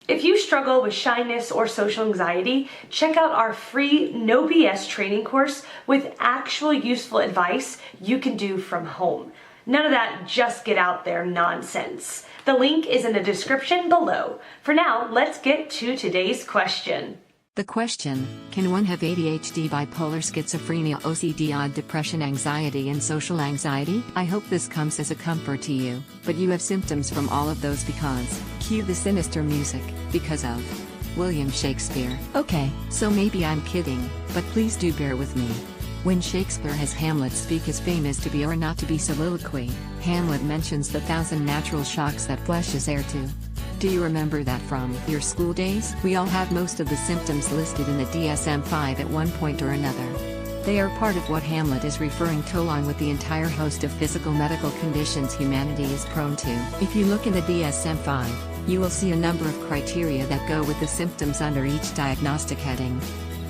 If you struggle with shyness or social anxiety, check out our free No BS training course with actual useful advice you can do from home. None of that just get out there nonsense. The link is in the description below. For now, let's get to today's question. The question, can one have ADHD, bipolar, schizophrenia, OCD, odd, depression, anxiety and social anxiety? I hope this comes as a comfort to you, but you have symptoms from all of those because, cue the sinister music, because of William Shakespeare. Okay, so maybe I'm kidding, but please do bear with me. When Shakespeare has Hamlet speak his famous to be or not to be soliloquy, Hamlet mentions the 1,000 natural shocks that flesh is heir to. Do you remember that from your school days? We all have most of the symptoms listed in the DSM-5 at one point or another. They are part of what Hamlet is referring to, along with the entire host of physical medical conditions humanity is prone to. If you look in the DSM-5, you will see a number of criteria that go with the symptoms under each diagnostic heading.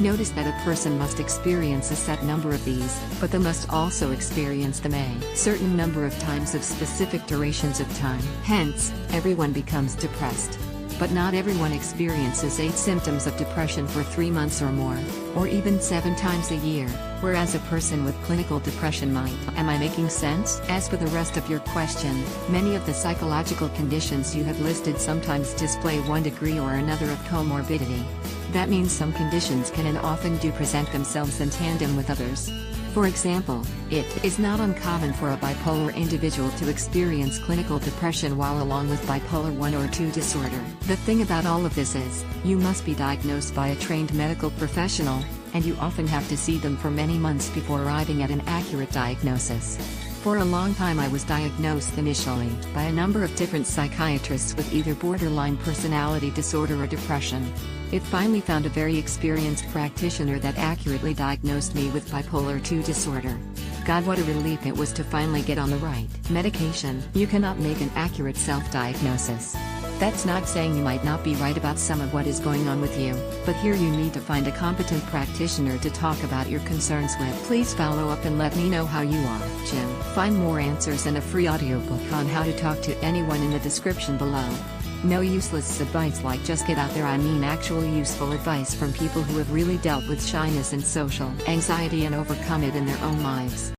Notice that a person must experience a set number of these, but they must also experience them a certain number of times of specific durations of time. Hence, everyone becomes depressed. But not everyone experiences 8 symptoms of depression for 3 months or more, or even 7 times a year, whereas a person with clinical depression might. Am I making sense? As for the rest of your question, many of the psychological conditions you have listed sometimes display one degree or another of comorbidity. That means some conditions can and often do present themselves in tandem with others. For example, it is not uncommon for a bipolar individual to experience clinical depression while along with bipolar 1 or 2 disorder. The thing about all of this is, you must be diagnosed by a trained medical professional, and you often have to see them for many months before arriving at an accurate diagnosis. For a long time I was diagnosed initially by a number of different psychiatrists with either borderline personality disorder or depression. It finally found a very experienced practitioner that accurately diagnosed me with bipolar 2 disorder. God, what a relief it was to finally get on the right medication. You cannot make an accurate self-diagnosis. That's not saying you might not be right about some of what is going on with you, but here you need to find a competent practitioner to talk about your concerns with. Please follow up and let me know how you are, Jim. Find more answers and a free audiobook on how to talk to anyone in the description below. No useless advice like just get out there, I mean actual useful advice from people who have really dealt with shyness and social anxiety and overcome it in their own lives.